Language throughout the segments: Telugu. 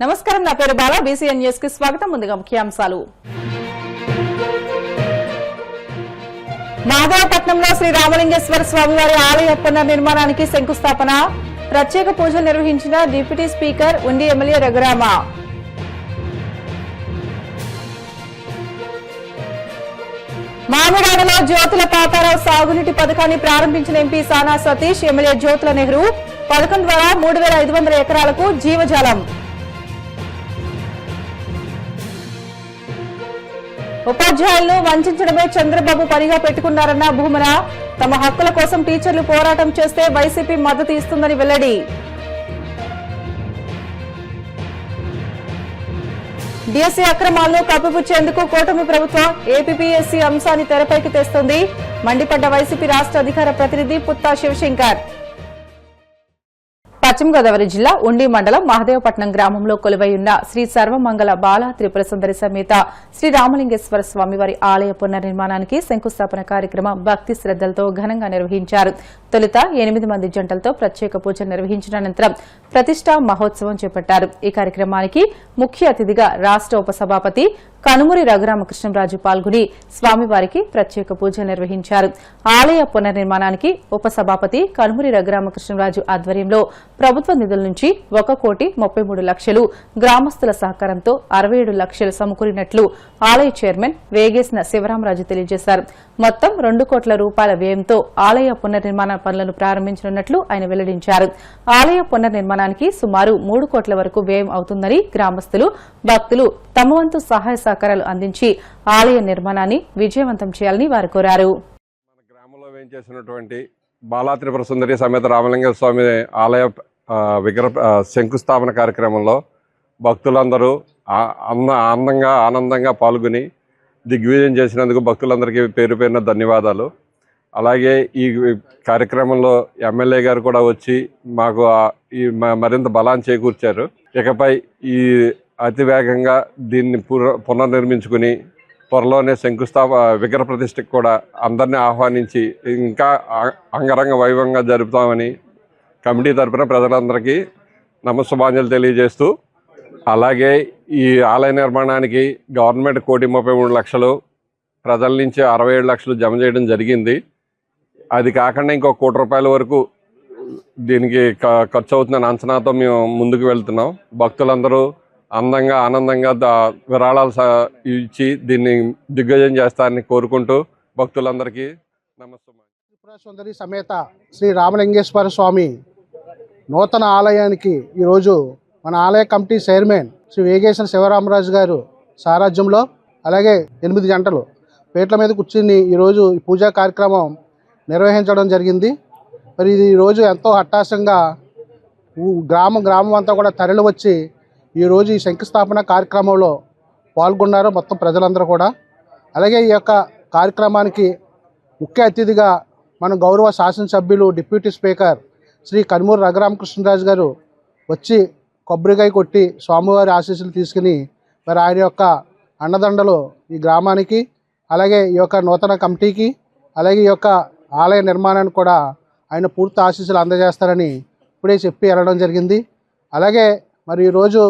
నమస్కారం, నా పేరు బాల. బీసీఎన్ న్యూస్ కి స్వాగతం. ముందుగా ముఖ్యాంశాలు. మహదేవపట్నంలో శ్రీ రామలింగేశ్వర స్వామివారి ఆలయ పునర్నిర్మాణానికి శంకుస్థాపన. ప్రత్యేక పూజలు నిర్వహించిన డిప్యూటీ స్పీకర్ ఉండి ఎమ్మెల్యే రఘురామ. మామిడాడలో జ్యోతుల పాతారావు సాగునీటి పథకాన్ని ప్రారంభించిన ఎంపీ సానా సతీష్, ఎమ్మెల్యే జ్యోతుల నెహ్రూ. పథకం ద్వారా 3500 ఎకరాలకు జీవజాలం. ఉపాధ్యాయులను వంచడమే చంద్రబాబు పనిగా పెట్టుకున్నారన్న భూమన. తమ హక్కుల కోసం టీచర్లు పోరాటం చేస్తే వైసీపీ మద్దతు ఇస్తుందని వెల్లడి. డిఎస్సీ అక్రమాలను కప్పిపుచ్చేందుకు కూటమి ప్రభుత్వం ఏపీపీఎస్సీ అంశాన్ని తెరపైకి తెస్తుంది. మండిపడ్డ వైసీపీ రాష్ట్ర అధికార ప్రతినిధి పుత్తా శివశంకర్. పశ్చిమ గోదావరి జిల్లా ఉండి మండలం మహదేవపట్నం గ్రామంలో కొలువై ఉన్న శ్రీ సర్వమంగళ బాల త్రిపుర సుందరి సమేత శ్రీ రామలింగేశ్వర స్వామివారి ఆలయ పునర్నిర్మాణానికి శంకుస్థాపన కార్యక్రమం భక్తి శ్రద్దలతో ఘనంగా నిర్వహించారు. తొలుత 8 మంది జంటలతో ప్రత్యేక పూజలు నిర్వహించిన అనంతరం ప్రతిష్టా మహోత్సవం చేపట్టారు. ఈ కార్యక్రమానికి ముఖ్య అతిథిగా రాష్ట్ర ఉపసభాపతి కనుమూరి రఘురామకృష్ణరాజు పాల్గొని స్వామివారికి ప్రత్యేక పూజలు నిర్వహించారు. ఆలయ పునర్నిర్మాణానికి ఉపసభాపతి కనుమూరి రఘురామకృష్ణరాజు ఆధ్వర్యంలో ప్రభుత్వ నిధుల నుంచి 1,33,00,000, గ్రామస్తుల సహకారంతో 67 లక్షలు సమకూరినట్లు ఆలయ చైర్మన్ వేగేసిన శివరామరాజు తెలియజేశారు. మొత్తం 2 కోట్ల రూపాయల వ్యయంతో ఆలయ పునర్నిర్మాణ పనులను ప్రారంభించనున్నట్లు ఆయన వెల్లడించారు. ఆలయ పునర్నిర్మాణానికి సుమారు 3 కోట్ల వరకు వ్యయం అవుతుందని గ్రామస్తులు, భక్తులు తమ వంతు సహాయ సహకారాలు అందించి ఆలయ నిర్మాణాన్ని విజయవంతం చేయాలని వారు కోరారు. మన గ్రామంలో వేయించేసినటువంటి బాలా త్రిపుర సుందరి సమేత రామలింగ స్వామి ఆలయ విగ్రహ శంకుస్థాపన కార్యక్రమంలో భక్తులందరూ ఆనందంగా పాల్గొని దిగ్విజయం చేసినందుకు భక్తులందరికీ పేరు పేరున ధన్యవాదాలు. అలాగే ఈ కార్యక్రమంలో ఎమ్మెల్యే గారు కూడా వచ్చి మాకు మరింత బలాన్ని చేకూర్చారు. ఇకపై ఈ అతి వేగంగా దీన్ని పునర్నిర్మించుకుని త్వరలోనే విగ్రహ ప్రతిష్టకు కూడా అందరినీ ఆహ్వానించి ఇంకా అంగరంగ వైభవంగా జరుపుతామని కమిటీ తరఫున ప్రజలందరికీ నమస్సుమాంజలు తెలియజేస్తూ, అలాగే ఈ ఆలయ నిర్మాణానికి గవర్నమెంట్ 1,33,00,000, ప్రజల నుంచి 67 లక్షలు జమ చేయడం జరిగింది. అది కాకుండా ఇంకో 1 కోటి రూపాయల వరకు దీనికి ఖర్చు అవుతుందని అంచనాతో మేము ముందుకు వెళ్తున్నాం. భక్తులందరూ ఆనందంగా విరాళాలు ఇచ్చి దీన్ని దిగ్విజయం చేస్తారని కోరుకుంటూ భక్తులందరికీ నమస్కారం. త్రిపుర సుందరి సమేత శ్రీ రామలింగేశ్వర స్వామి నూతన ఆలయానికి ఈరోజు మన ఆలయ కమిటీ చైర్మన్ శ్రీ వేగేశ్వర శివరామరాజు గారు సారథ్యంలో, అలాగే 8 జంటలు పీటల మీద కూర్చుని ఈరోజు ఈ పూజా కార్యక్రమం నిర్వహించడం జరిగింది. మరి ఇది ఈరోజు ఎంతో హఠాత్తుగా గ్రామం అంతా కూడా తరలి వచ్చి ఈరోజు ఈ శంకుస్థాపన కార్యక్రమంలో పాల్గొన్నారు మొత్తం ప్రజలందరూ కూడా. అలాగే ఈ యొక్క కార్యక్రమానికి ముఖ్య అతిథిగా మన గౌరవ శాసనసభ్యులు డిప్యూటీ స్పీకర్ శ్రీ కనుమూరి రఘురామకృష్ణరాజు గారు వచ్చి కొబ్బరికాయ కొట్టి స్వామివారి ఆశీస్సులు తీసుకుని మరి ఆయన యొక్క అండదండలు ఈ గ్రామానికి, అలాగే ఈ యొక్క నూతన కమిటీకి, అలాగే ఈ యొక్క ఆలయ నిర్మాణానికి కూడా ఆయన పూర్తి ఆశీస్సులు అందజేస్తారని ఇప్పుడే చెప్పి వెళ్ళడం జరిగింది. అలాగే మరి ఈరోజు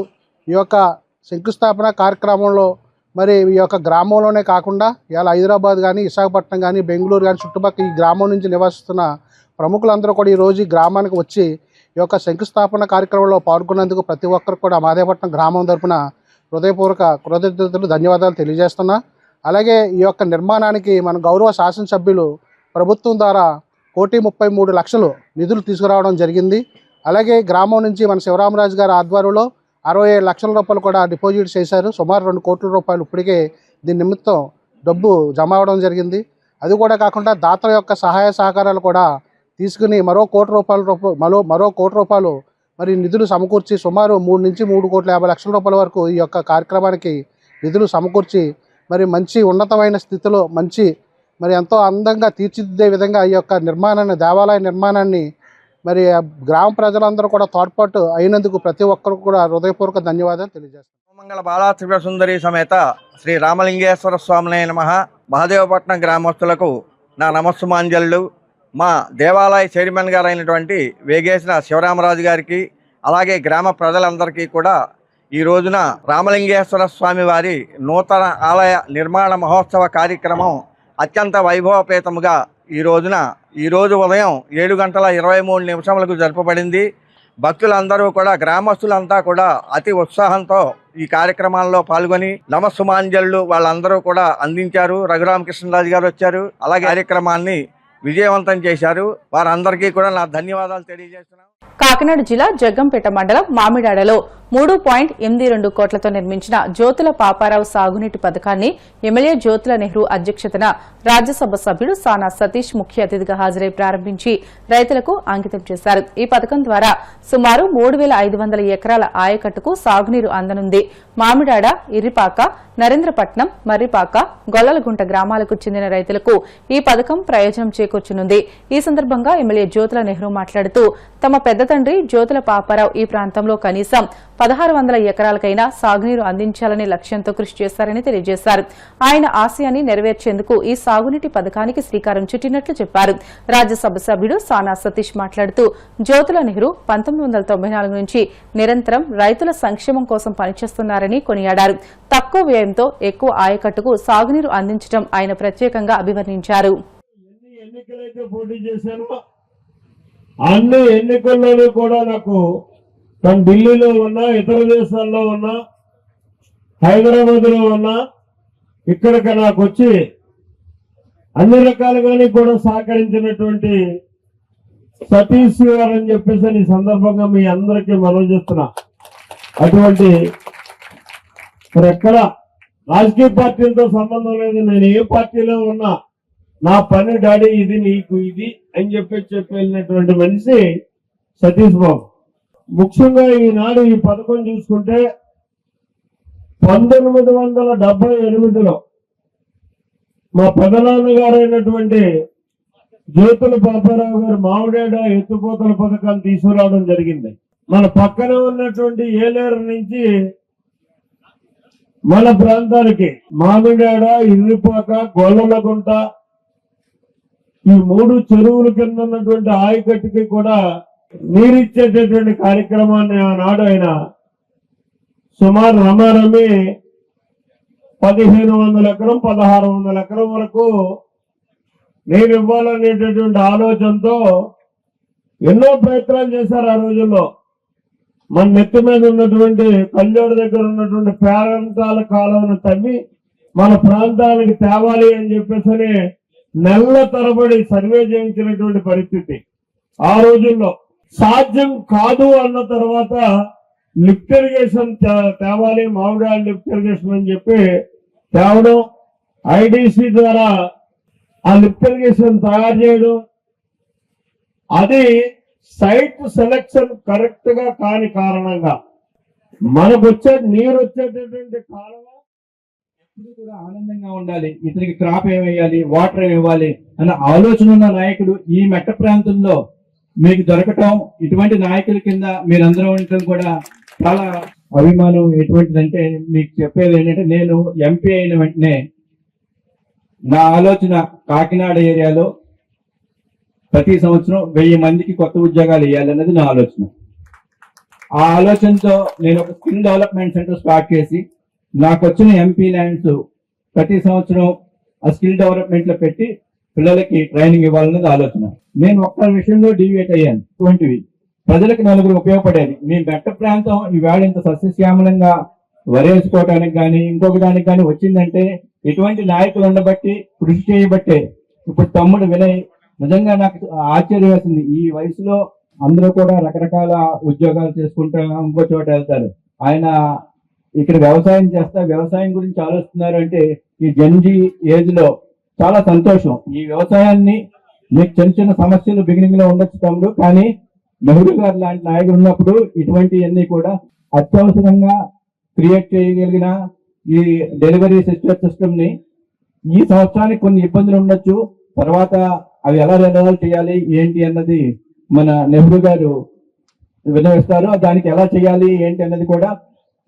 ఈ యొక్క శంకుస్థాపన కార్యక్రమంలో మరి ఈ యొక్క గ్రామంలోనే కాకుండా ఇవాళ హైదరాబాద్ కానీ, విశాఖపట్నం కానీ, బెంగళూరు కానీ చుట్టుపక్కల ఈ గ్రామం నుంచి నివసిస్తున్న ప్రముఖులందరూ కూడా ఈరోజు ఈ గ్రామానికి వచ్చి ఈ యొక్క శంకుస్థాపన కార్యక్రమంలో పాల్గొన్నందుకు ప్రతి ఒక్కరు కూడా మహదేవపట్నం గ్రామం తరపున హృదయపూర్వక కృతజ్ఞతలు, ధన్యవాదాలు తెలియజేస్తున్నా. అలాగే ఈ యొక్క నిర్మాణానికి మన గౌరవ శాసనసభ్యులు ప్రభుత్వం ద్వారా 1,33,00,000 నిధులు తీసుకురావడం జరిగింది. అలాగే గ్రామం నుంచి మన శివరామరాజు గారి ఆధ్వర్యంలో 67 లక్షల రూపాయలు కూడా డిపాజిట్ చేశారు. సుమారు 2 కోట్ల రూపాయలు ఇప్పటికే దీని నిమిత్తం డబ్బు జమ అవ్వడం జరిగింది. అది కూడా కాకుండా దాతల యొక్క సహాయ సహకారాలు కూడా తీసుకుని మరో 1 కోటి రూపాయలు మరి నిధులు సమకూర్చి సుమారు 3 నుంచి 3,50,00,000 రూపాయల వరకు ఈ యొక్క కార్యక్రమానికి నిధులు సమకూర్చి మరి మంచి ఉన్నతమైన స్థితిలో మరి ఎంతో అందంగా తీర్చిదిద్దే విధంగా ఈ యొక్క దేవాలయ నిర్మాణాన్ని మరి గ్రామ ప్రజలందరూ కూడా తోడ్పాటు అయినందుకు ప్రతి ఒక్కరు కూడా హృదయపూర్వక ధన్యవాదాలు తెలియజేస్తాను. మంగళ బాలా త్రిపుర సుందరి సమేత శ్రీ రామలింగేశ్వర స్వామినే నమః. మహదేవపట్నం గ్రామస్తులకు నా నమస్సుమాంజలు. మా దేవాలయ చైర్మన్ గారు అయినటువంటి వేగేసిన శివరామరాజు గారికి, అలాగే గ్రామ ప్రజలందరికీ కూడా ఈ రోజున రామలింగేశ్వర స్వామి వారి నూతన ఆలయ నిర్మాణ మహోత్సవ కార్యక్రమం అత్యంత వైభవపేతముగా ఈ రోజు ఉదయం 7:23 జరపబడింది. భక్తులందరూ కూడా, గ్రామస్తులంతా కూడా అతి ఉత్సాహంతో ఈ కార్యక్రమాల్లో పాల్గొని నమస్సుమాంజళ్ళు వాళ్ళందరూ కూడా అందించారు. రఘురామకృష్ణరాజు గారు వచ్చారు, అలాగే కార్యక్రమాన్ని విజయవంతం చేశారు. వారందరికీ కూడా నా ధన్యవాదాలు తెలియజేస్తున్నాను. కాకినాడ జిల్లా జగ్గంపేట మండలం మామిడాడలో 3.82 కోట్లతో నిర్మించిన జ్యోతుల పాపారావు సాగునీటి పథకాన్ని ఎమ్మెల్యే జ్యోతుల నెహ్రూ అధ్యక్షతన రాజ్యసభ సభ్యుడు సానా సతీష్ ముఖ్య అతిథిగా హాజరై ప్రారంభించి రైతులకు అంకితం చేశారు. ఈ పథకం ద్వారా సుమారు 3,500 ఎకరాల ఆయకట్టుకు సాగునీరు అందనుంది. మామిడాడ, ఇర్రిపాక, నరేంద్రపట్నం, మర్రిపాక, గొల్లలగుంట గ్రామాలకు చెందిన రైతులకు ఈ పథకం ప్రయోజనం చేకూర్చనుంది. ఈ సందర్భంగా ఎమ్మెల్యే జ్యోతుల నెహ్రూ మాట్లాడుతూ తమ పెద్ద తండ్రి జ్యోతుల పాపారావు ఈ ప్రాంతంలో కనీసం 1,600 ఎకరాలకైనా సాగునీరు అందించాలనే లక్ష్యంతో కృషి చేశారని తెలియజేశారు. ఆయన ఆశయాన్ని నెరవేర్చేందుకు ఈ సాగునీటి పథకానికి శ్రీకారం చుట్టినట్లు చెప్పారు. రాజ్యసభ సభ్యుడు సానా సతీష్ మాట్లాడుతూ జ్యోతుల నెహ్రూ 1994 నుంచి నిరంతరం రైతుల సంక్షేమం కోసం పనిచేస్తున్నారని కొనియాడారు. తక్కువ వ్యయంతో ఎక్కువ ఆయకట్టుకు సాగునీరు అందించడం ఆయన ప్రత్యేకంగా అభివర్ణించారు. అన్ని ఎన్నికల్లోనూ కూడా నాకు తను ఢిల్లీలో ఉన్నా, ఇతర దేశాల్లో ఉన్నా, హైదరాబాద్ లో ఉన్నా, ఇక్కడికి నాకు వచ్చి అన్ని రకాలుగానే కూడా సహకరించినటువంటి సతీష్ గారు అని చెప్పేసి ఈ సందర్భంగా మీ అందరికీ మనవి చేస్తున్నా. అటువంటి ఎక్కడ రాజకీయ పార్టీలతో సంబంధం లేదు. నేను ఏ పార్టీలో ఉన్నా నా పని డాడీ ఇది, నీకు ఇది అని చెప్పి వెళ్ళినటువంటి మనిషి సతీష్ బాబు. ముఖ్యంగా ఈనాడు ఈ పథకం చూసుకుంటే 1978లో మా పెదనాన్నగారు అయినటువంటి జ్యోతుల పాపారావు గారు మామిడాడ ఎత్తుపోతల పథకాన్ని తీసుకురావడం జరిగింది. మన పక్కన ఉన్నటువంటి ఏలేరు నుంచి మన ప్రాంతానికి మామిడాడ, ఇర్రిపాక, గొల్లలగుంట ఈ 3 చెరువుల కింద ఉన్నటువంటి ఆయకట్టుకి కూడా నీరిచ్చేటటువంటి కార్యక్రమాన్ని ఆనాడు ఆయన సుమారు రమారమి 1,500 ఎకరం 1,600 ఎకరం వరకు నీరు ఇవ్వాలనేటటువంటి ఆలోచనతో ఎన్నో ప్రయత్నాలు చేశారు. ఆ రోజుల్లో మన నెత్తి మీద ఉన్నటువంటి కల్లోడు దగ్గర ఉన్నటువంటి ప్రాంతాల కాలువను తవ్వి మన ప్రాంతానికి తేవాలి అని చెప్పేసి నెలల తరబడి సర్వే చేయించినటువంటి పరిస్థితి. ఆ రోజుల్లో సాధ్యం కాదు అన్న తర్వాత లిఫ్ట్ ఇరిగేషన్ తేవాలి, మామిడాడ లిఫ్ట్ ఇరిగేషన్ అని చెప్పి తేవడం, ఐడిసి ద్వారా ఆ లిఫ్ట్ ఇరిగేషన్ తయారు చేయడం, అది సైట్ సెలక్షన్ కరెక్ట్ గా కాని కారణంగా మనకు నీరు వచ్చేటటువంటి కాలువ ఎప్పుడు కూడా ఆనందంగా ఉండాలి, ఇతనికి క్రాప్ ఏమేయాలి, వాటర్ ఏమివ్వాలి అన్న ఆలోచన ఉన్న నాయకుడు ఈ మెట్ట ప్రాంతంలో మీకు దొరకటం, ఇటువంటి నాయకుల కింద మీరందరూ ఉండటం కూడా చాలా అభిమానం. ఎటువంటిదంటే మీకు చెప్పేది ఏంటంటే, నేను ఎంపీ అయిన వెంటనే నా ఆలోచన కాకినాడ ఏరియాలో ప్రతి సంవత్సరం 1000 మందికి కొత్త ఉద్యోగాలు ఇవ్వాలన్నది నా ఆలోచన. ఆ ఆలోచనతో నేను ఒక స్కిల్ డెవలప్మెంట్ సెంటర్ స్టార్ట్ చేసి నాకు వచ్చిన ఎంపీ ల్యాండ్స్ ప్రతి సంవత్సరం ఆ స్కిల్ డెవలప్మెంట్ లో పెట్టి పిల్లలకి ట్రైనింగ్ ఇవ్వాలన్నది ఆలోచన. నేను ఒక్క విషయంలో డివియేట్ అయ్యాను. ఇటువంటివి ప్రజలకు 4 ఉపయోగపడేది. మీ మెట్ట ప్రాంతం ఈవేళ ఇంత సస్యశ్యామలంగా వరేసుకోవడానికి కానీ ఇంకొక దానికి కానీ వచ్చిందంటే ఇటువంటి నాయకులు ఉండబట్టి, కృషి చేయబట్టే. ఇప్పుడు తమ్ముడు వినయ్ నిజంగా నాకు ఆశ్చర్యం వేసింది. ఈ వయసులో అందరూ కూడా రకరకాల ఉద్యోగాలు చేసుకుంటూ ఇంకో చోట వెళ్తారు. ఆయన ఇక్కడ వ్యవసాయం చేస్తా వ్యవసాయం గురించి ఆలోచిస్తున్నారు అంటే ఈ జంజీ ఏజ్ లో చాలా సంతోషం. ఈ వ్యవసాయాన్ని మీకు చిన్న చిన్న సమస్యలు బిగినింగ్ లో ఉండొచ్చు తమ్ముడు, కానీ నెహ్రూ గారు లాంటి నాయకులు ఉన్నప్పుడు ఇటువంటివన్నీ కూడా అత్యవసరంగా క్రియేట్ చేయగలిగిన ఈ డెలివరీ సిస్టమ్ ని ఈ సంవత్సరానికి కొన్ని ఇబ్బందులు ఉండొచ్చు, తర్వాత అవి ఎలా రిజాల్వ్ చేయాలి ఏంటి అన్నది మన నెహ్రూ గారు విన్నవిస్తారు. దానికి ఎలా చేయాలి ఏంటి అన్నది కూడా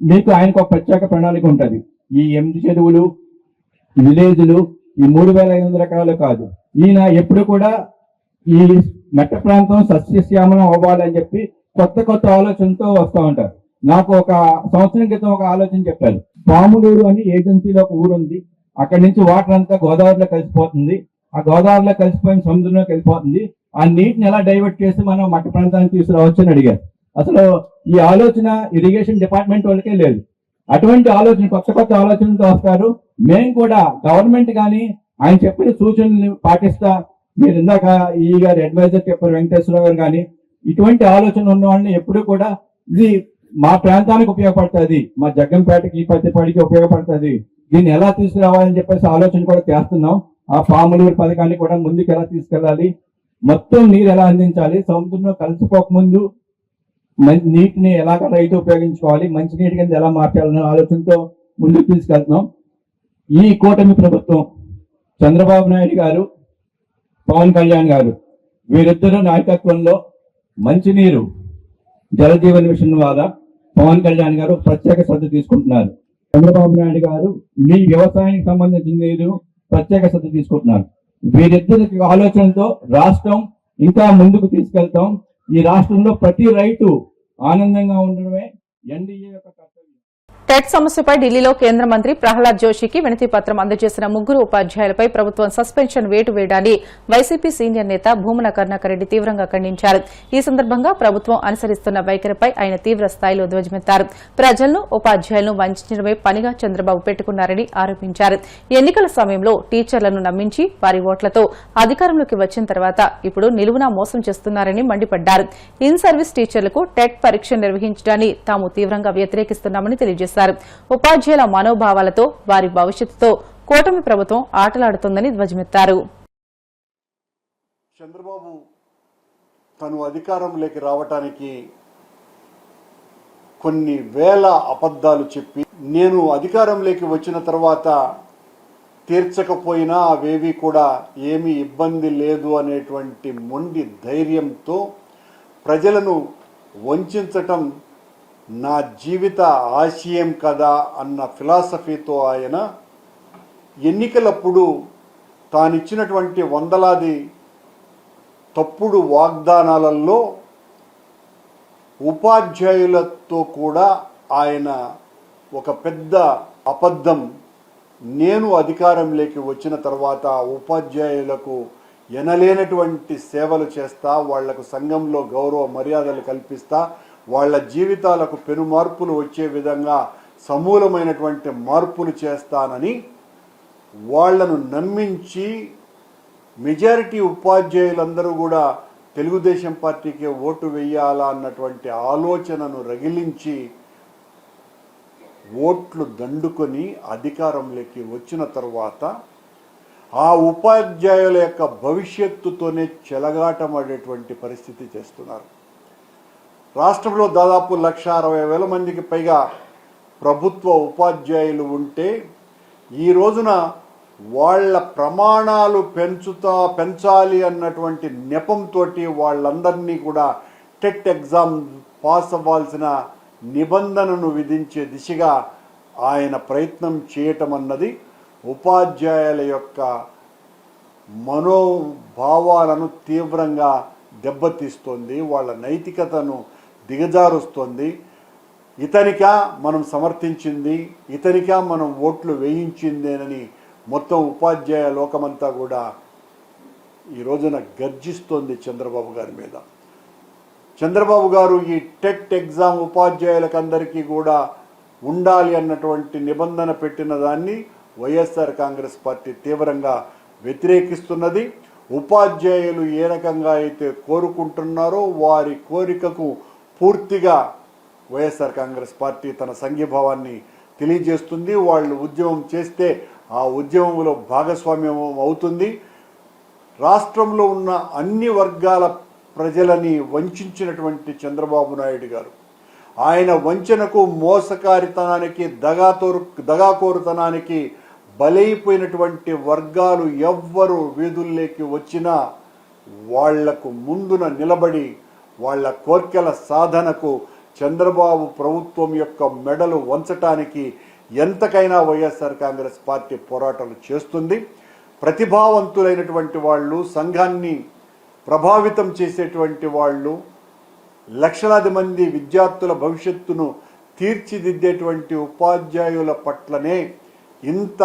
మీకు ఆయనకు ఒక ప్రత్యేక ప్రణాళిక ఉంటుంది. ఈ 8 చెరువులు, విలేజ్లు, ఈ 3,500 ఎకరాలు కాదు. ఈయన ఎప్పుడు కూడా ఈ మెట్ట ప్రాంతం సస్యశ్యామలం అవ్వాలని చెప్పి కొత్త కొత్త ఆలోచనతో వస్తూ ఉంటారు. నాకు ఒక సంవత్సరం క్రితం ఒక ఆలోచన చెప్పారు. పాములూరు అని ఏజెన్సీలో ఒక ఊరు ఉంది. అక్కడి నుంచి వాటర్ అంతా గోదావరిలో కలిసిపోతుంది. ఆ గోదావరిలో కలిసిపోయిన సముద్రంలో కలిసిపోతుంది. ఆ నీటిని ఎలా డైవర్ట్ చేసి మనం మట్టి ప్రాంతానికి తీసుకురావచ్చు అని అడిగారు. అసలు ఈ ఆలోచన ఇరిగేషన్ డిపార్ట్మెంట్ వాళ్ళకే లేదు. అటువంటి ఆలోచన కొత్త ఆలోచనలతో వస్తారు. మేము కూడా గవర్నమెంట్ కానీ ఆయన చెప్పిన సూచనలు పాటిస్తా, మీరు ఇందాక ఈ గారు అడ్వైజర్ చెప్పారు వెంకటేశ్వరరావు గారు కానీ, ఇటువంటి ఆలోచన ఉన్న వాళ్ళని ఎప్పుడు కూడా ఇది మా ప్రాంతానికి ఉపయోగపడుతుంది, మా జగ్గంపేటకి పత్తిపాడికి ఉపయోగపడుతుంది, దీన్ని ఎలా తీసుకురావాలని చెప్పేసి ఆలోచన కూడా చేస్తున్నాం. ఆ పాములూరు పథకాన్ని కూడా ముందుకు ఎలా తీసుకెళ్ళాలి, మొత్తం నీరు ఎలా అందించాలి, సముద్రంలో కలిసిపోకముందు నీటిని ఎలాగ రైతు ఉపయోగించుకోవాలి, మంచి నీటి కింద ఎలా మార్చాలనే ఆలోచనతో ముందుకు తీసుకెళ్తున్నాం. ఈ కూటమి ప్రభుత్వం చంద్రబాబు నాయుడు గారు, పవన్ కళ్యాణ్ గారు వీరిద్దరు నాయకత్వంలో మంచినీరు జలజీవన్ మిషన్ ద్వారా పవన్ కళ్యాణ్ గారు ప్రత్యేక శ్రద్ధ తీసుకుంటున్నారు. చంద్రబాబు నాయుడు గారు మీ వ్యవసాయానికి సంబంధించిన నీరు ప్రత్యేక శ్రద్ధ తీసుకుంటున్నారు. వీరిద్దరి ఆలోచనతో రాష్ట్రం ఇంకా ముందుకు తీసుకెళ్తాం. ఈ రాష్ట్రంలో ప్రతి రైతు ఆనందంగా ఉండడమే ఎన్డీఏ యొక్క కర్తవ్యం. టెట్ సమస్యపై ఢిల్లీలో కేంద్ర మంత్రి ప్రహ్లాద్ జోషికి వినతి పత్రం అందజేసిన 3 ఉపాధ్యాయులపై ప్రభుత్వం సస్పెన్షన్ వేటు వేయడాన్ని వైసీపీ సీనియర్ నేత భూమన కరుణాకర్ రెడ్డి తీవ్రంగా ఖండించారు. ఈ సందర్భంగా ప్రభుత్వం అనుసరిస్తున్న వైఖరిపై ఆయన తీవ్ర స్థాయిలో ధ్వజమెత్తారు. ప్రజలను, ఉపాధ్యాయులను వంచడమే పనిగా చంద్రబాబు పెట్టుకున్నారని ఆరోపించారు. ఎన్నికల సమయంలో టీచర్లను నమ్మించి వారి ఓట్లతో అధికారంలోకి వచ్చిన తర్వాత ఇప్పుడు నిలువునా మోసం చేస్తున్నారని మండిపడ్డారు. ఇన్ సర్వీస్ టీచర్లకు టెట్ పరీక్ష నిర్వహించడాన్ని తాము తీవ్రంగా వ్యతిరేకిస్తున్నామని తెలియజేశారు. ఉపాధ్యాయుల మనోభావాలతో, వారి భవిష్యత్తుతో కూటమి ప్రభుత్వం ఆటలాడుతోందని ధ్వజమెత్తారు. చంద్రబాబు తను అధికారంలోకి రావటానికి కొన్ని వేల అబద్ధాలు చెప్పి, నేను అధికారంలోకి వచ్చిన తర్వాత తీర్చకపోయినా అవేవి కూడా ఏమీ ఇబ్బంది లేదు అనేటువంటి మొండి ధైర్యంతో ప్రజలను వంచటం నా జీవిత ఆశయం కదా అన్న ఫిలాసఫీతో ఆయన ఎన్నికలప్పుడు తానిచ్చినటువంటి వందలాది తప్పుడు వాగ్దానాలలో ఉపాధ్యాయులతో కూడా ఆయన ఒక పెద్ద అబద్ధం, నేను అధికారంలోకి వచ్చిన తర్వాత ఉపాధ్యాయులకు ఎనలేనటువంటి సేవలు చేస్తా, వాళ్లకు సంఘంలో గౌరవ మర్యాదలు కల్పిస్తా, వాళ్ళ జీవితాలకు పెను మార్పులు వచ్చే విధంగా సమూలమైనటువంటి మార్పులు చేస్తానని వాళ్లను నమ్మించి మెజారిటీ ఉపాధ్యాయులందరూ కూడా తెలుగుదేశం పార్టీకి ఓటు వేయాలా అన్నటువంటి ఆలోచనను రగిలించి ఓట్లు దండుకొని అధికారంలోకి వచ్చిన తర్వాత ఆ ఉపాధ్యాయుల యొక్క భవిష్యత్తుతోనే చెలగాటమాడేటువంటి పరిస్థితి చేస్తున్నారు. రాష్ట్రంలో దాదాపు 1,60,000 మందికి పైగా ప్రభుత్వ ఉపాధ్యాయులు ఉంటే ఈ రోజున వాళ్ళ ప్రమాణాలు పెంచాలి అన్నటువంటి నెపంతో వాళ్ళందరినీ కూడా టెట్ ఎగ్జామ్ పాస్ అవ్వాల్సిన నిబంధనను విధించే దిశగా ఆయన ప్రయత్నం చేయటం అన్నది ఉపాధ్యాయుల యొక్క మనోభావాలను తీవ్రంగా దెబ్బతీస్తోంది, వాళ్ళ నైతికతను దిగజారుస్తోంది. ఇతనికా మనం సమర్థించింది, ఇతనికా మనం ఓట్లు వేయించిందేనని మొత్తం ఉపాధ్యాయ లోకమంతా కూడా ఈ రోజున గర్జిస్తోంది చంద్రబాబు గారి మీద. చంద్రబాబు గారు ఈ టెట్ ఎగ్జామ్ ఉపాధ్యాయులకు అందరికీ కూడా ఉండాలి అన్నటువంటి నిబంధన పెట్టిన దాన్ని వైఎస్ఆర్ కాంగ్రెస్ పార్టీ తీవ్రంగా వ్యతిరేకిస్తున్నది. ఉపాధ్యాయులు ఏ రకంగా అయితే కోరుకుంటున్నారో వారి కోరికకు పూర్తిగా వైఎస్ఆర్ కాంగ్రెస్ పార్టీ తన సంఘీభావాన్ని తెలియజేస్తుంది. వాళ్ళు ఉద్యమం చేస్తే ఆ ఉద్యమంలో భాగస్వామ్యం అవుతుంది. రాష్ట్రంలో ఉన్న అన్ని వర్గాల ప్రజలని వంచినటువంటి చంద్రబాబు నాయుడు గారు ఆయన వంచనకు, మోసకారితనానికి, దగాకోరుతనానికి బలైపోయినటువంటి వర్గాలు ఎవ్వరు వీధుల్లోకి వచ్చినా వాళ్లకు ముందున నిలబడి వాళ్ళ కోర్కెల సాధనకు చంద్రబాబు ప్రభుత్వం యొక్క మెడలు వంచటానికి ఎంతకైనా వైఎస్ఆర్ కాంగ్రెస్ పార్టీ పోరాటాలు చేస్తుంది. ప్రతిభావంతులైనటువంటి వాళ్ళు, సంఘాన్ని ప్రభావితం చేసేటువంటి వాళ్ళు, లక్షలాది మంది విద్యార్థుల భవిష్యత్తును తీర్చిదిద్దేటువంటి ఉపాధ్యాయుల పట్లనే ఇంత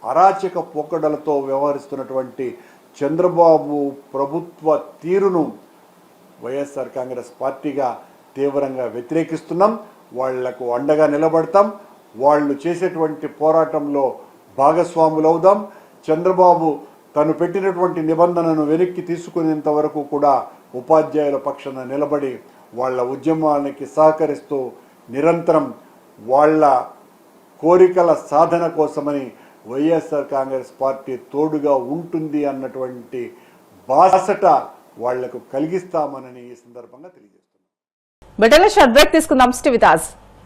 అరాచక పోకడలతో వ్యవహరిస్తున్నటువంటి చంద్రబాబు ప్రభుత్వ తీరును వైఎస్ఆర్ కాంగ్రెస్ పార్టీగా తీవ్రంగా వ్యతిరేకిస్తున్నాం. వాళ్లకు అండగా నిలబడతాం. వాళ్ళు చేసేటువంటి పోరాటంలో భాగస్వాములవుదాం. చంద్రబాబు తను పెట్టినటువంటి నిబంధనను వెనక్కి తీసుకునేంత వరకు కూడా ఉపాధ్యాయుల పక్షాన నిలబడి వాళ్ళ ఉద్యమానికి సహకరిస్తూ నిరంతరం వాళ్ళ కోరికల సాధన కోసమని వైఎస్ఆర్ కాంగ్రెస్ పార్టీ తోడుగా ఉంటుంది అన్నటువంటి బాసట వాళ్లకు కలిగిస్తామని ఈ సందర్భంగా తెలియజేస్తున్నాం. బిడ్డల షార్ట్ బ్రేక్ తీసుకుందాం. Stay with us.